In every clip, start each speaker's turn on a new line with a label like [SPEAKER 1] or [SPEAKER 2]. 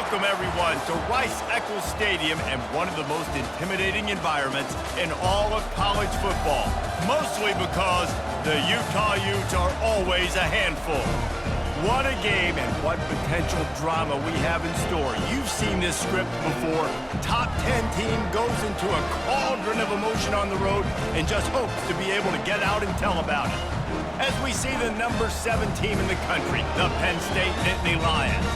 [SPEAKER 1] Welcome, everyone, to Rice-Eccles Stadium and one of the most intimidating environments in all of college football, mostly because the Utah Utes are always a handful. What a game and what potential drama we have in store. You've seen this script before. Top 10 team goes into a cauldron of emotion on the road and just hopes to be able to get out and tell about it. As we see the number 7 team in the country, the Penn State Nittany Lions,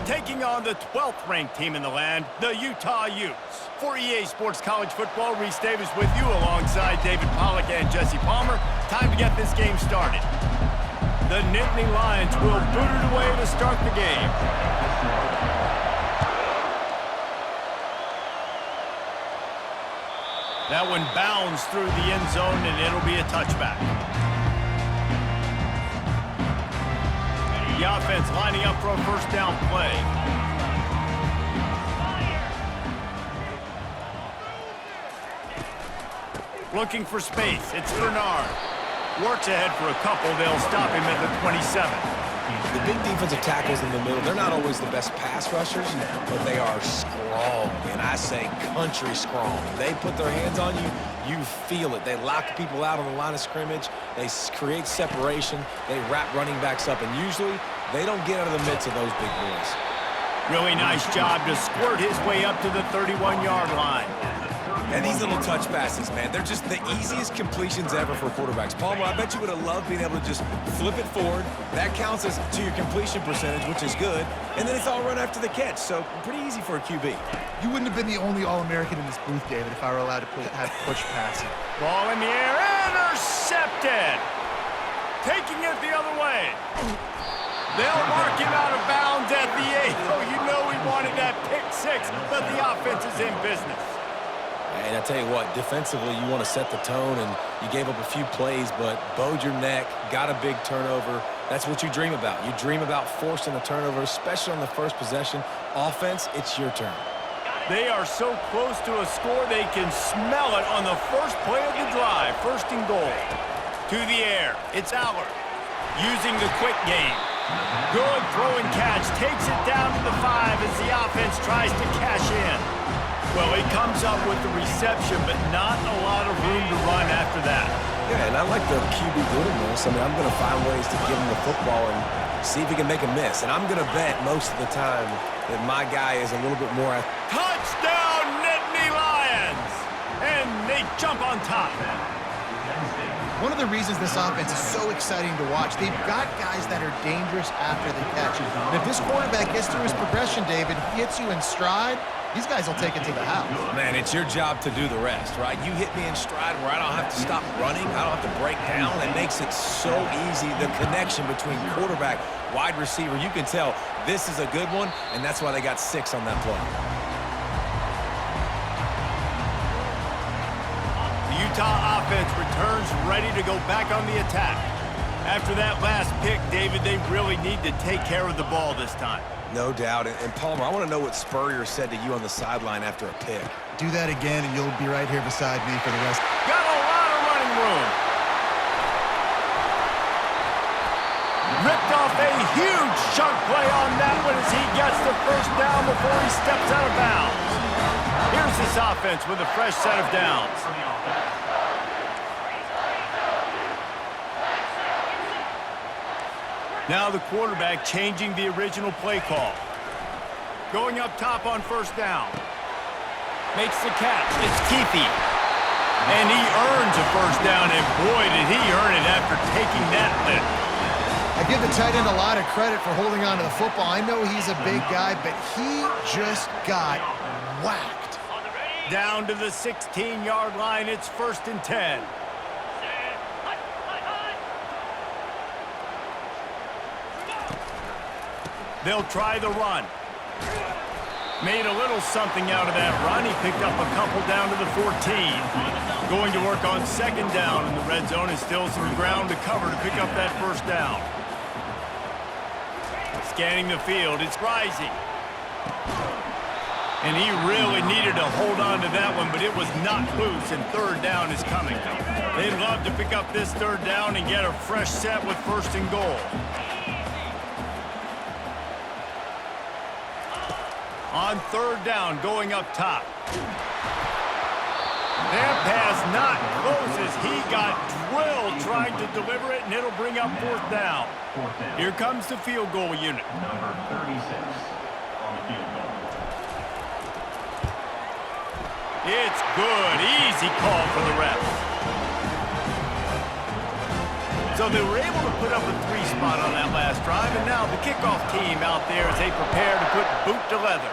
[SPEAKER 1] taking on the 12th-ranked team in the land, the Utah Utes. For EA Sports College Football, Reese Davis with you alongside David Pollack and Jesse Palmer. Time to get this game started. The Nittany Lions will boot it away to start the game. That one bounds through the end zone, and it'll be a touchback. The offense lining up for a first down play. Looking for space. It's Bernard. Works ahead for a couple. They'll stop him at the 27.
[SPEAKER 2] The big defensive tackles in the middle, they're not always the best pass rushers, but they are strong, and I say country strong. They put their hands on you, you feel it. They lock people out on the line of scrimmage. They create separation. They wrap running backs up, and usually they don't get out of the midst of those big boys.
[SPEAKER 1] Really nice job to squirt his way up to the 31-yard line.
[SPEAKER 2] And these little touch passes, man, they're just the easiest completions ever for quarterbacks. Palmer, I bet you would have loved being able to just flip it forward. That counts as to your completion percentage, which is good. And then it's all run after the catch, so pretty easy for a QB.
[SPEAKER 3] You wouldn't have been the only All-American in this booth, David, if I were allowed to have push passing.
[SPEAKER 1] Ball in the air, intercepted. Taking it the other way. They'll mark him out of bounds at the 8. Oh, you know he wanted that pick 6, but the offense is in business.
[SPEAKER 2] And I tell you what, defensively, you want to set the tone, and you gave up a few plays, but bowed your neck, got a big turnover. That's what you dream about. You dream about forcing a turnover, especially on the first possession. Offense, it's your turn.
[SPEAKER 1] They are so close to a score, they can smell it on the first play of the drive. First and goal. To the air. It's Allard. Using the quick game. Good throw and catch. Takes it down to the 5 as the offense tries to cash in. Well, he comes up with the reception, but not a lot of room to run after that.
[SPEAKER 2] Yeah, and I like the QB doing this. I mean, I'm going to find ways to give him the football and see if he can make a miss. And I'm going to bet most of the time that my guy is a little bit more...
[SPEAKER 1] Touchdown, Nittany Lions! And they jump on top.
[SPEAKER 3] One of the reasons this offense is so exciting to watch, they've got guys that are dangerous after the catch. And if this quarterback gets through his progression, David, hits you in stride, these guys will take it to the house.
[SPEAKER 2] Man, it's your job to do the rest, right? You hit me in stride where I don't have to stop running. I don't have to break down. It makes it so easy. The connection between quarterback, wide receiver, you can tell this is a good one, and that's why they got 6 on that play.
[SPEAKER 1] The Utah offense returns ready to go back on the attack. After that last pick, David, they really need to take care of the ball this time.
[SPEAKER 2] No doubt. And Palmer, I want to know what Spurrier said to you on the sideline after a pick.
[SPEAKER 3] Do that again, and you'll be right here beside me for the rest.
[SPEAKER 1] Got a lot of running room. Ripped off a huge chunk play on that one as he gets the first down before he steps out of bounds. Here's this offense with a fresh set of downs. Now the quarterback changing the original play call. Going up top on first down. Makes the catch. It's Keefe. And he earns a first down, and boy, did he earn it after taking that lift.
[SPEAKER 3] I give the tight end a lot of credit for holding on to the football. I know he's a big guy, but he just got whacked.
[SPEAKER 1] Down to the 16-yard line. It's 1st and 10. They'll try the run. Made a little something out of that run. He picked up a couple down to the 14. Going to work on 2nd down in the red zone, and still some ground to cover to pick up that first down. Scanning the field, it's Rising. And he really needed to hold on to that one, but it was not loose, and 3rd down is coming. They'd love to pick up this 3rd down and get a fresh set with 1st and goal. On third down, going up top. That pass not close as he got drilled trying to deliver it, and it'll bring up fourth down. Here comes the field goal unit.
[SPEAKER 4] Number 36 on the field goal.
[SPEAKER 1] It's good. Easy call for the refs. So they were able to put up a 3 spot on that last drive, and now the kickoff team out there as they prepare to put boot to leather.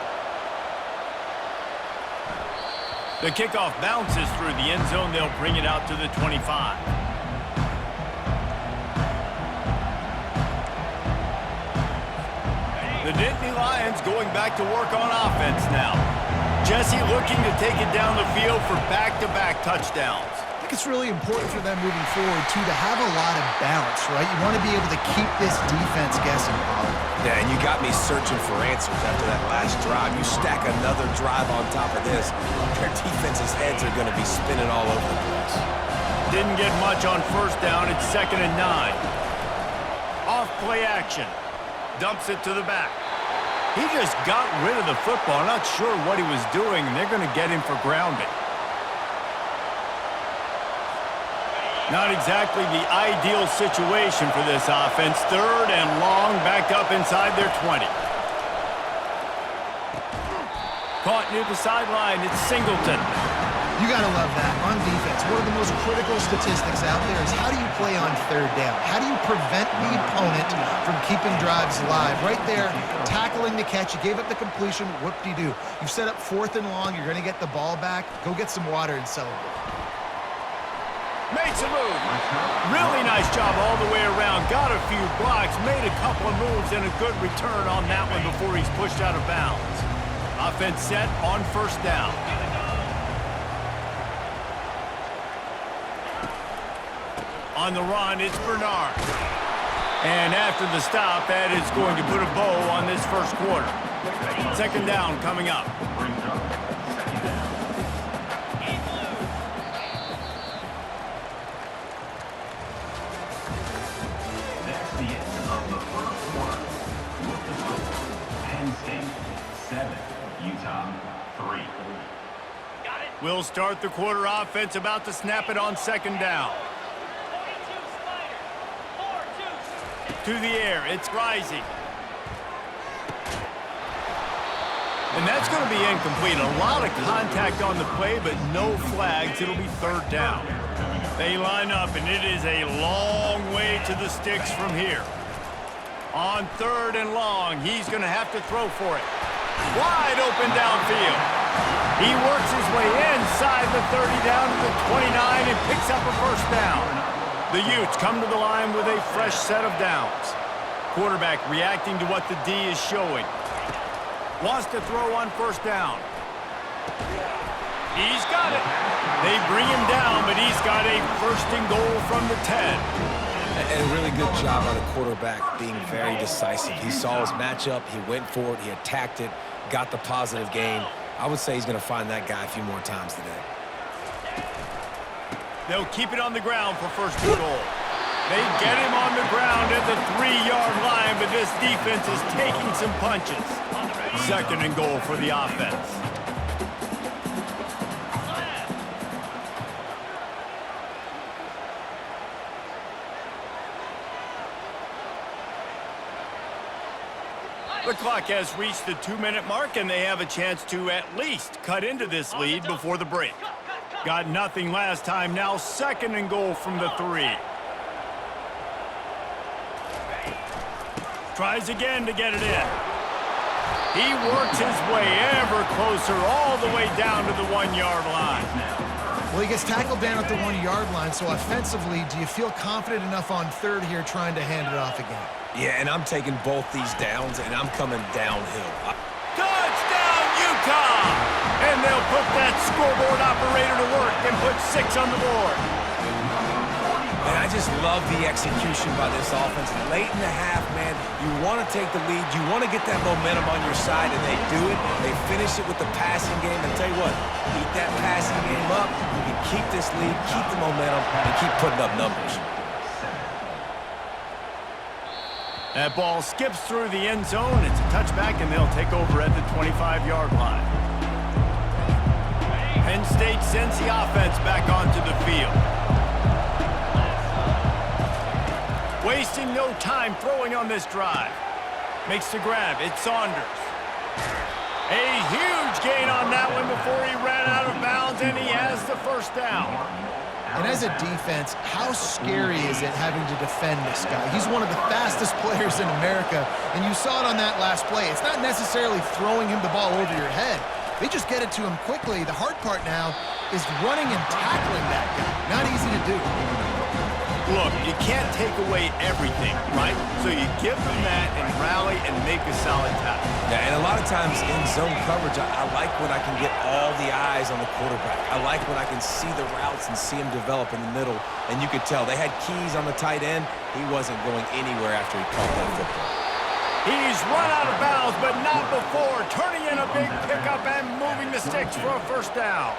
[SPEAKER 1] The kickoff bounces through the end zone. They'll bring it out to the 25. The Nittany Lions going back to work on offense now. Jesse looking to take it down the field for back-to-back touchdowns.
[SPEAKER 3] I think it's really important for them moving forward, too, to have a lot of balance, right? You want to be able to keep this defense guessing, Pollard.
[SPEAKER 2] Yeah, and you got me searching for answers after that last drive. You stack another drive on top of this, their defense's heads are going to be spinning all over the place.
[SPEAKER 1] Didn't get much on first down. It's 2nd and 9. Off play action. Dumps it to the back. He just got rid of the football. Not sure what he was doing, and they're going to get him for grounding. Not exactly the ideal situation for this offense. 3rd and long, back up inside their 20. Caught near the sideline. It's Singleton.
[SPEAKER 3] You got to love that. On defense, one of the most critical statistics out there is how do you play on 3rd down? How do you prevent the opponent from keeping drives alive? Right there, tackling the catch. You gave up the completion. Whoop-de-doo. You've set up 4th and long. You're going to get the ball back. Go get some water and celebrate.
[SPEAKER 1] Makes a move. Really nice job all the way around. Got a few blocks, made a couple of moves, and a good return on that one before he's pushed out of bounds. Offense set on 1st down. On the run, it's Bernard. And after the stop, that is going to put a bow on this first quarter. 2nd down coming up. We'll start the quarter offense, about to snap it on 2nd down. To the air, it's Rising. And that's going to be incomplete. A lot of contact on the play, but no flags. It'll be 3rd down. They line up, and it is a long way to the sticks from here. On 3rd and long, he's going to have to throw for it. Wide open downfield. He works his way inside the 30 down to the 29 and picks up a 1st down. The Utes come to the line with a fresh set of downs. Quarterback reacting to what the D is showing. Wants to throw on 1st down. He's got it. They bring him down, but he's got a 1st and goal from the 10.
[SPEAKER 2] And a really good job by the quarterback being very decisive. He saw his matchup, he went for it, he attacked it, got the positive gain. I would say he's going to find that guy a few more times today.
[SPEAKER 1] They'll keep it on the ground for 1st and goal. They get him on the ground at the 3-yard line, but this defense is taking some punches. 2nd and goal for the offense. The clock has reached the 2-minute mark, and they have a chance to at least cut into this lead before the break. Got nothing last time, now 2nd and goal from the 3. Tries again to get it in. He works his way ever closer all the way down to the 1-yard line.
[SPEAKER 3] Well, he gets tackled down at the 1-yard line, so offensively, do you feel confident enough on 3rd here trying to hand it off again?
[SPEAKER 2] Yeah, and I'm taking both these downs, and I'm coming downhill.
[SPEAKER 1] Touchdown, Utah! And they'll put that scoreboard operator to work and put 6 on the board.
[SPEAKER 2] And I just love the execution by this offense. Late in the half, man, you want to take the lead. You want to get that momentum on your side, and they do it. They finish it with the passing game. And tell you what, keep that passing game up. You can keep this lead, keep the momentum, and keep putting up numbers.
[SPEAKER 1] That ball skips through the end zone. It's a touchback, and they'll take over at the 25-yard line. Penn State sends the offense back onto the field. Wasting no time throwing on this drive. Makes the grab. It's Saunders. A huge gain on that one before he ran out of bounds, and he has the first down.
[SPEAKER 3] And as a defense, how scary is it having to defend this guy? He's one of the fastest players in America, and you saw it on that last play. It's not necessarily throwing him the ball over your head. They just get it to him quickly. The hard part now is running and tackling that guy. Not easy to do.
[SPEAKER 1] Look, you can't take away everything, right? So you give them that and rally and make a solid tackle.
[SPEAKER 2] Yeah, and a lot of times in zone coverage, I like when I can get all the eyes on the quarterback. I like when I can see the routes and see him develop in the middle. And you could tell they had keys on the tight end. He wasn't going anywhere after he caught that football.
[SPEAKER 1] He's run out of bounds, but not before. Turning in a big pickup and moving the sticks for a first down.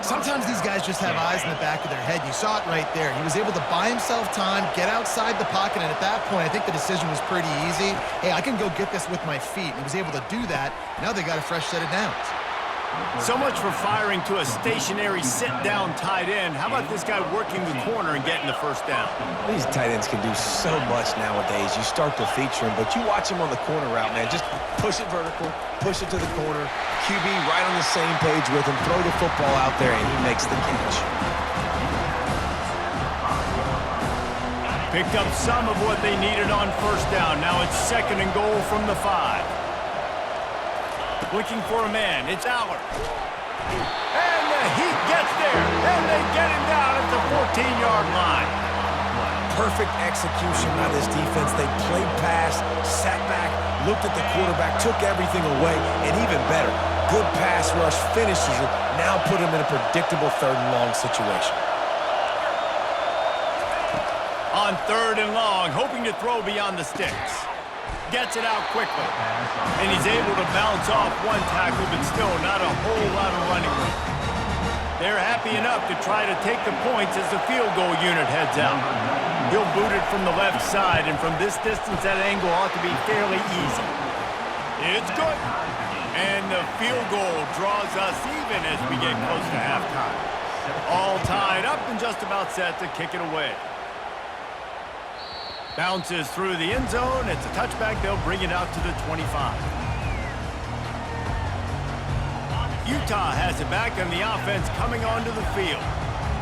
[SPEAKER 3] Sometimes these guys just have eyes in the back of their head. You saw it right there. He was able to buy himself time, get outside the pocket, and at that point, I think the decision was pretty easy. Hey, I can go get this with my feet. He was able to do that. Now they got a fresh set of downs.
[SPEAKER 1] So much for firing to a stationary sit-down tight end. How about this guy working the corner and getting the first down?
[SPEAKER 2] These tight ends can do so much nowadays. You start to feature him, but you watch him on the corner route, man. Just push it vertical, push it to the corner. QB right on the same page with him. Throw the football out there, and he makes the catch.
[SPEAKER 1] Picked up some of what they needed on first down. Now it's 2nd and goal from the 5. Looking for a man. It's Aller. And the Heat gets there. And they get him down at the 14-yard line.
[SPEAKER 2] Perfect execution by this defense. They played pass, sat back, looked at the quarterback, took everything away, and even better, good pass rush, finishes it, now put him in a predictable 3rd and long situation.
[SPEAKER 1] On 3rd and long, hoping to throw beyond the sticks. Gets it out quickly. And he's able to bounce off one tackle, but still not a whole lot of running room. They're happy enough to try to take the points as the field goal unit heads out. He'll boot it from the left side, and from this distance, that angle ought to be fairly easy. It's good. And the field goal draws us even as we get close to halftime. All tied up and just about set to kick it away. Bounces through the end zone. It's a touchback. They'll bring it out to the 25. Utah has it back, and the offense coming onto the field.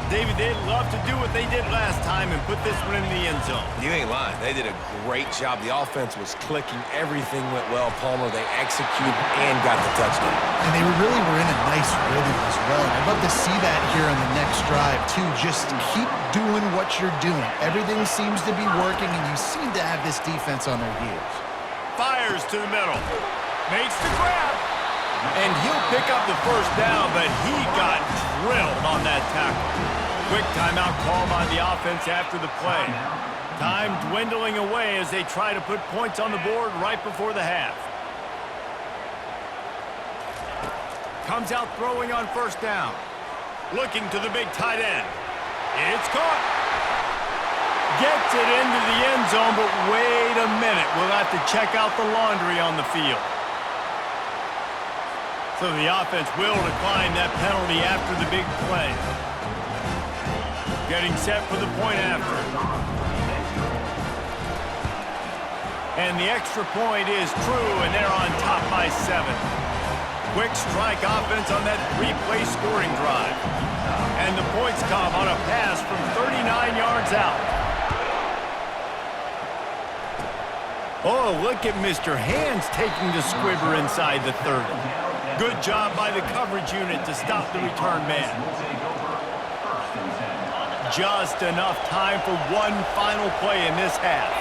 [SPEAKER 1] David, they'd love to do what they did last time and put this one in the end zone.
[SPEAKER 2] You ain't lying. They did a great job. The offense was clicking. Everything went well. Palmer, they executed and got the touchdown.
[SPEAKER 3] And they really were in a nice rhythm as well. I'd love to see that here on the next drive, too. Just keep doing what you're doing. Everything seems to be working, and you seem to have this defense on their heels.
[SPEAKER 1] Fires to the middle. Makes the grab. And he'll pick up the first down, but he got drilled on that tackle. Quick timeout call by the offense after the play. Time dwindling away as they try to put points on the board right before the half. Comes out throwing on first down. Looking to the big tight end. It's caught. Gets it into the end zone, but wait a minute. We'll have to check out the laundry on the field. So the offense will decline that penalty after the big play. Getting set for the point after. And the extra point is true, and they're on top by 7. Quick strike offense on that 3-play scoring drive. And the points come on a pass from 39 yards out. Oh, look at Mr. Hands taking the squibber inside the 30. Good job by the coverage unit to stop the return man. Just enough time for one final play in this half.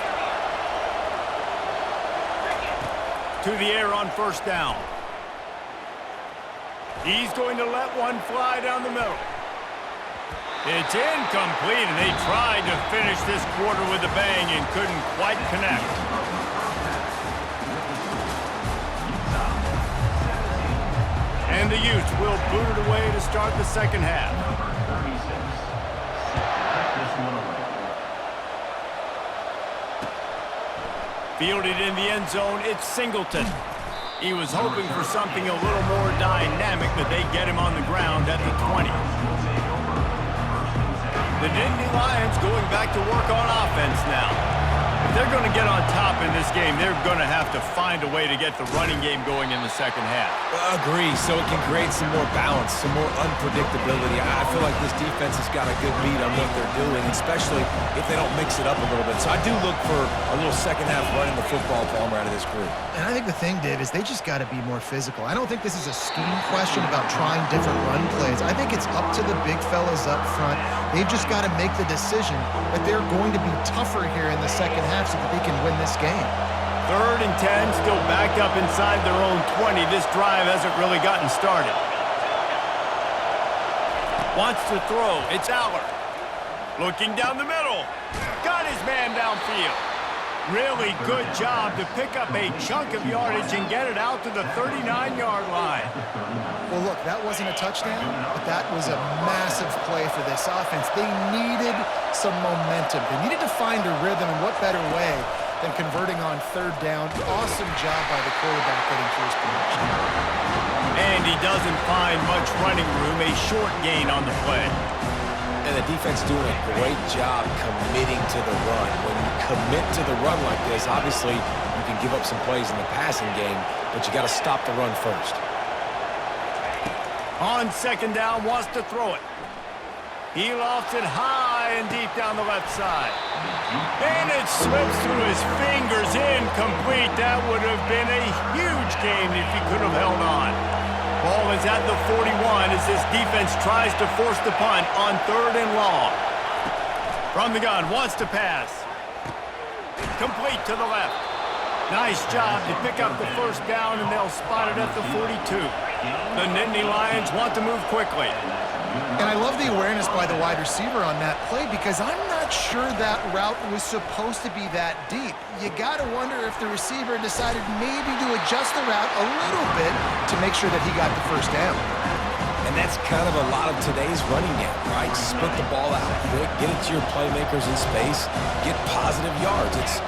[SPEAKER 1] To the air on first down. He's going to let one fly down the middle. It's incomplete, and they tried to finish this quarter with a bang and couldn't quite connect. And the Utes will boot it away to start the second half. Fielded in the end zone, it's Singleton. He was hoping for something a little more dynamic, but they get him on the ground at the 20. The Nittany Lions going back to work on offense now. If they're going to get on top in this game, they're going to have to find a way to get the running game going in the second half.
[SPEAKER 2] Agree, so it can create some more balance, some more unpredictability. I feel like this defense has got a good beat on what they're doing, especially if they don't mix it up a little bit. So I do look for a little second half running the football Palmer out of this group.
[SPEAKER 3] And I think the thing, Dave, is they just got to be more physical. I don't think this is a scheme question about trying different run plays. I think it's up to the big fellas up front. They've just got to make the decision that they're going to be tougher here in the second half so that they can win this game.
[SPEAKER 1] 3rd and 10, still backed up inside their own 20. This drive hasn't really gotten started. Wants to throw. It's Aller. Looking down the middle. Got his man downfield. Really good job to pick up a chunk of yardage and get it out to the 39-yard line.
[SPEAKER 3] Well, look, that wasn't a touchdown, but that was a massive play for this offense. They needed some momentum. They needed to find a rhythm, and what better way than converting on 3rd down. Awesome job by the quarterback getting through his connection.
[SPEAKER 1] And he doesn't find much running room, a short gain on the play.
[SPEAKER 2] And the defense doing a great job committing to the run. When you commit to the run like this, obviously you can give up some plays in the passing game, but you got to stop the run first.
[SPEAKER 1] On 2nd down, wants to throw it. He lofts it high and deep down the left side. And it slips through his fingers, incomplete. That would have been a huge gain if he could have held on. Ball is at the 41 as this defense tries to force the punt on 3rd and long. From the gun, wants to pass. Complete to the left. Nice job to pick up the 1st down, and they'll spot it at the 42. The Nittany Lions want to move quickly.
[SPEAKER 3] And I love the awareness by the wide receiver on that play because I'm not sure that route was supposed to be that deep. You got to wonder if the receiver decided maybe to adjust the route a little bit to make sure that he got the 1st down.
[SPEAKER 2] And that's kind of a lot of today's running game, right? Split the ball out quick, get it to your playmakers in space, get positive yards. It's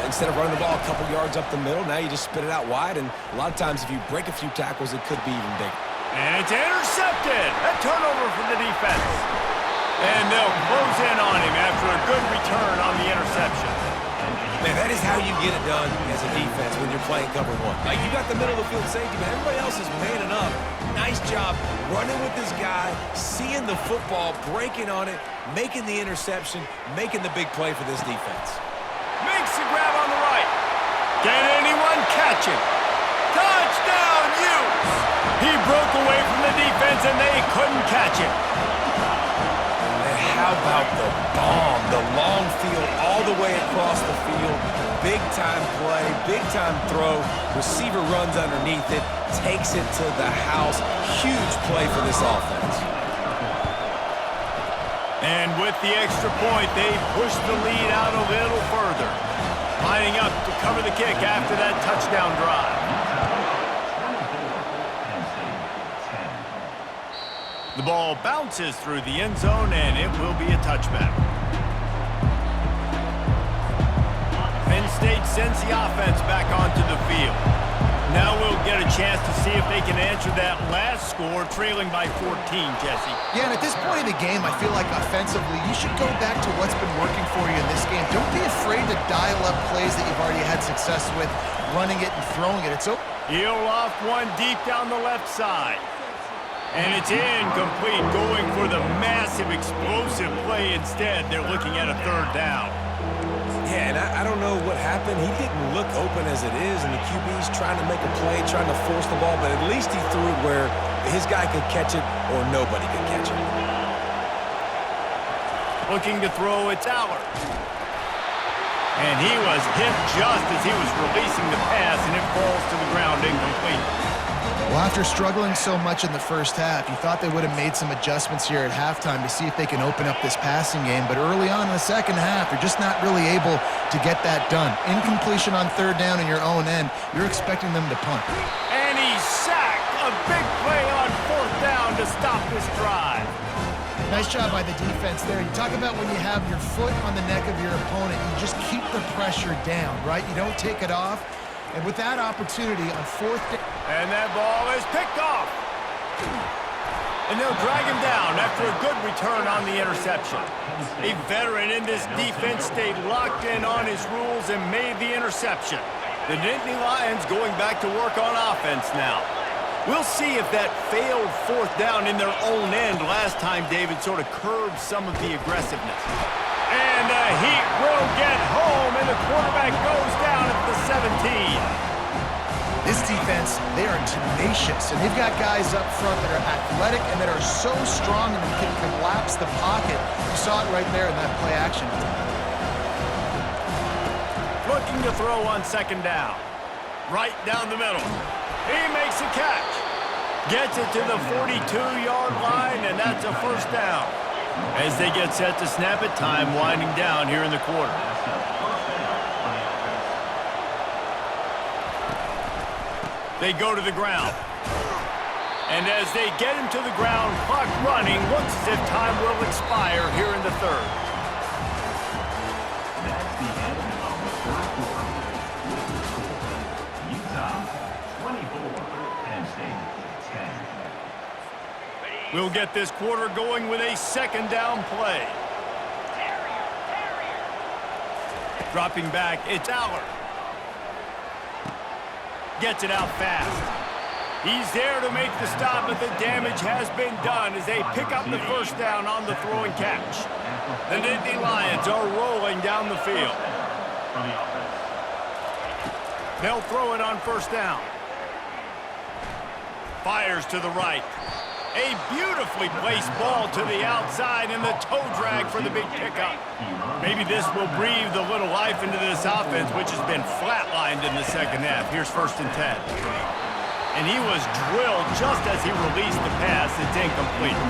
[SPEAKER 2] instead of running the ball a couple yards up the middle, now you just spit it out wide, and a lot of times if you break a few tackles, it could be even bigger.
[SPEAKER 1] And it's intercepted. A turnover for the defense. And they'll close in on him after a good return on the interception.
[SPEAKER 2] Man, that is how you get it done as a defense when you're playing cover 1. Like, you got the middle of the field safety, but everybody else is manning up. Nice job running with this guy, seeing the football, breaking on it, making the interception, making the big play for this defense.
[SPEAKER 1] Makes the grab on the right. Can anyone catch him? Touchdown, Utes! He broke away from the defense, and they couldn't catch him.
[SPEAKER 2] And how about the bomb? The long field all the way across the field. Big-time play, big-time throw. Receiver runs underneath it, takes it to the house. Huge play for this offense.
[SPEAKER 1] And with the extra point, they push the lead out a little further. Lining up to cover the kick after that touchdown drive. The ball bounces through the end zone, and it will be a touchback. Penn State sends the offense back onto the field. Now we'll get a chance to see if they can answer that last score, trailing by 14, Jesse.
[SPEAKER 3] Yeah, and at this point in the game, I feel like offensively, you should go back to what's been working for you in this game. Don't be afraid to dial up plays that you've already had success with, running it and throwing it.
[SPEAKER 1] He'll loft one deep down the left side. And it's incomplete, going for the massive explosive play instead. They're looking at a 3rd down.
[SPEAKER 2] Yeah, and I don't know what happened. He didn't look open as it is, and the QB's trying to make a play, trying to force the ball, but at least he threw it where his guy could catch it or nobody could catch it.
[SPEAKER 1] Looking to throw, it's Aller. And he was hit just as he was releasing the pass, and it falls to the ground incomplete.
[SPEAKER 3] Well, after struggling so much in the first half, you thought they would have made some adjustments here at halftime to see if they can open up this passing game. But early on in the second half, they're just not really able to get that done. Incompletion on 3rd down in your own end, you're expecting them to punt.
[SPEAKER 1] And he's sacked. A big play on 4th down to stop this drive.
[SPEAKER 3] Nice job by the defense there. You talk about when you have your foot on the neck of your opponent, you just keep the pressure down, right? You don't take it off. And with that opportunity on 4th down.
[SPEAKER 1] And that ball is picked off. And they'll drag him down after a good return on the interception. A veteran in this defense stayed locked in on his rules and made the interception. The Nittany Lions going back to work on offense now. We'll see if that failed 4th down in their own end last time David sort of curbed some of the aggressiveness. And the Heat will get home, and the quarterback goes down at the 17.
[SPEAKER 3] This defense, they are tenacious, and they've got guys up front that are athletic and that are so strong and can collapse the pocket. You saw it right there in that play action.
[SPEAKER 1] Looking to throw on 2nd down. Right down the middle. He makes a catch. Gets it to the 42-yard line, and that's a 1st down. As they get set to snap it, time winding down here in the quarter. They go to the ground. And as they get him to the ground, clock running, looks as if time will expire here in the 3rd.
[SPEAKER 4] That's the end of the 4th quarter. Utah 24, Penn State 10.
[SPEAKER 1] We'll get this quarter going with a 2nd down play. Dropping back, it's Aller. Gets it out fast. He's there to make the stop, but the damage has been done as they pick up the 1st down on the throw and catch. The Nittany Lions are rolling down the field. They'll throw it on 1st down. Fires to the right. A beautifully placed ball to the outside, and the toe drag for the big pickup. Maybe this will breathe a little life into this offense, which has been flatlined in the 2nd half. Here's 1st and 10. And he was drilled just as he released the pass. It's incomplete.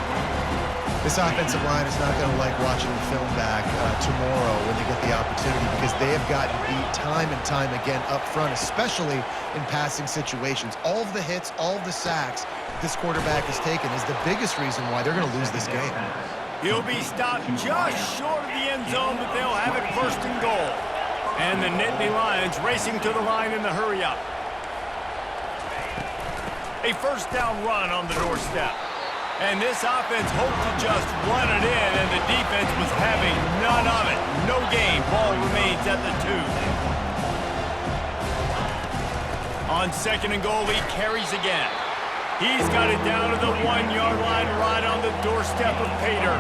[SPEAKER 3] This offensive line is not going to like watching the film back tomorrow when they get the opportunity, because they have gotten beat time and time again up front, especially in passing situations. All of the hits, all of the sacks this quarterback has taken is the biggest reason why they're going to lose this game.
[SPEAKER 1] He'll be stopped just short of the end zone, but they'll have it 1st and goal. And the Nittany Lions racing to the line in the hurry-up. A 1st down run on the doorstep. And this offense hoped to just run it in, and the defense was having none of it. No gain. Ball remains at the 2. On 2nd and goal, he carries again. He's got it down to the 1-yard line right on the doorstep of Pater.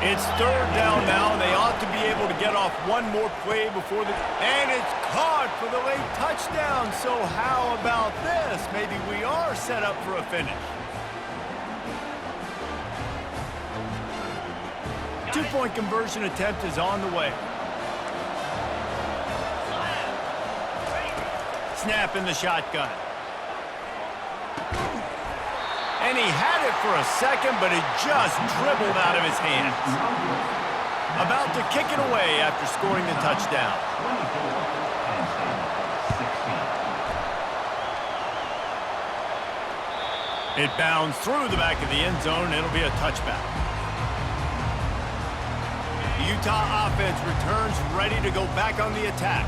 [SPEAKER 1] It's 3rd down now, and they ought to be able to get off one more play before the... And it's caught for the late touchdown. So how about this? Maybe we are set up for a finish. 2-point conversion attempt is on the way. Snap in the shotgun. And he had it for a second, but it just dribbled out of his hands. About to kick it away after scoring the touchdown. It bounds through the back of the end zone, and it'll be a touchback. The Utah offense returns ready to go back on the attack.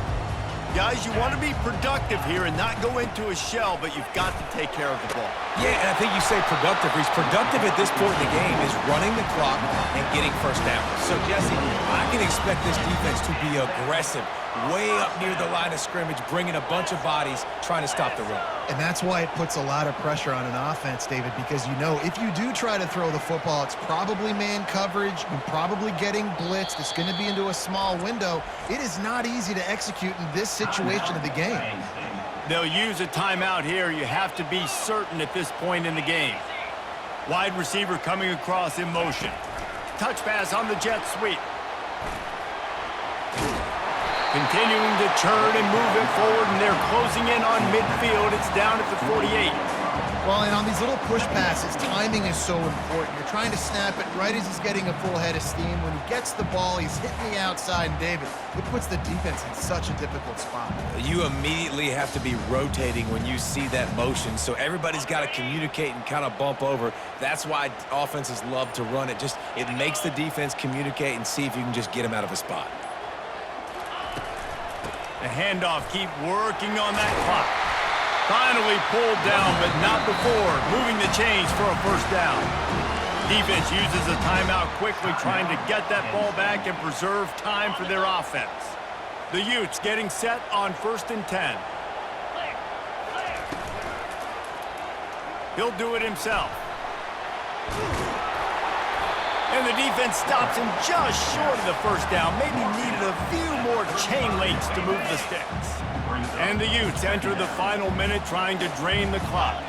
[SPEAKER 1] Guys, you want to be productive here and not go into a shell, but you've got to take care of the ball.
[SPEAKER 2] Yeah, and I think you say productive. He's productive at this point in the game is running the clock and getting 1st down. So, Jesse, I can expect this defense to be aggressive, way up near the line of scrimmage, bringing a bunch of bodies, trying to stop the run.
[SPEAKER 3] And that's why it puts a lot of pressure on an offense, David, because you know if you do try to throw the football, it's probably man coverage, you're probably getting blitzed, it's going to be into a small window. It is not easy to execute in this situation of the game.
[SPEAKER 1] They'll use a timeout here. You have to be certain at this point in the game. Wide receiver coming across in motion. Touch pass on the jet sweep. Continuing to churn and move it forward, and they're closing in on midfield. It's down at the 48.
[SPEAKER 3] Well, and on these little push passes, timing is so important. You're trying to snap it right as he's getting a full head of steam. When he gets the ball, he's hitting the outside, and David, it puts the defense in such a difficult spot.
[SPEAKER 2] You immediately have to be rotating when you see that motion, so everybody's got to communicate and kind of bump over. That's why offenses love to run it. Just it makes the defense communicate and see if you can just get him out of a spot.
[SPEAKER 1] The handoff, keep working on that clock. Finally pulled down, but not before moving the chains for a first down. Defense uses a timeout quickly, trying to get that ball back and preserve time for their offense. The Utes getting set on 1st and 10. He'll do it himself. And the defense stops him just short of the first down. Maybe needed a few more chain links to move the sticks. And the Utes enter the final minute trying to drain the clock.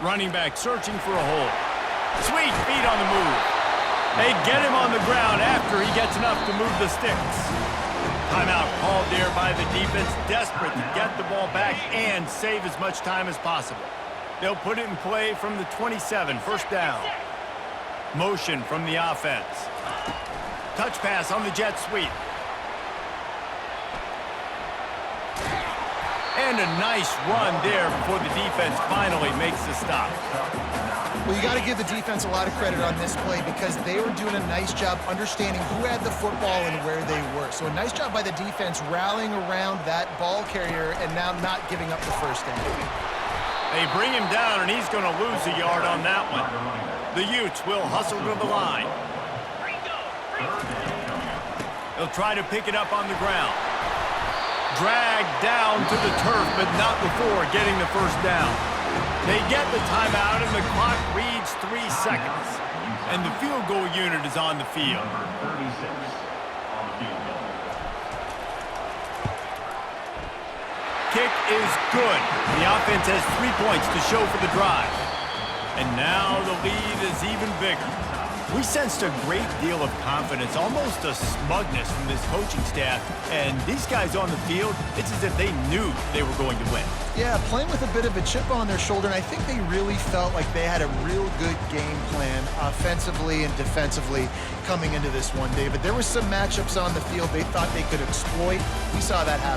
[SPEAKER 1] Running back searching for a hole. Sweet feet on the move. They get him on the ground after he gets enough to move the sticks. Timeout called there by the defense, desperate to get the ball back and save as much time as possible. They'll put it in play from the 27, first down. Motion from the offense. Touch pass on the jet sweep. And a nice run there before the defense finally makes the stop.
[SPEAKER 3] Well, you got to give the defense a lot of credit on this play because they were doing a nice job understanding who had the football and where they were. So a nice job by the defense rallying around that ball carrier and now not giving up the first down.
[SPEAKER 1] They bring him down, and he's going to lose a yard on that one. The Utes will hustle to the line. They'll try to pick it up on the ground. Dragged down to the turf, but not before getting the first down. They get the timeout, and the clock reads 3 seconds. And the field goal unit is on the field.
[SPEAKER 4] Number 36 on the field goal.
[SPEAKER 1] Kick is good. The offense has 3 points to show for the drive. And now the lead is even bigger. We sensed a great deal of confidence, almost a smugness from this coaching staff. And these guys on the field, it's as if they knew they were going to win.
[SPEAKER 3] Yeah, playing with a bit of a chip on their shoulder, and I think they really felt like they had a real good game plan offensively and defensively coming into this one, David. There were some matchups on the field they thought they could exploit. We saw that happen.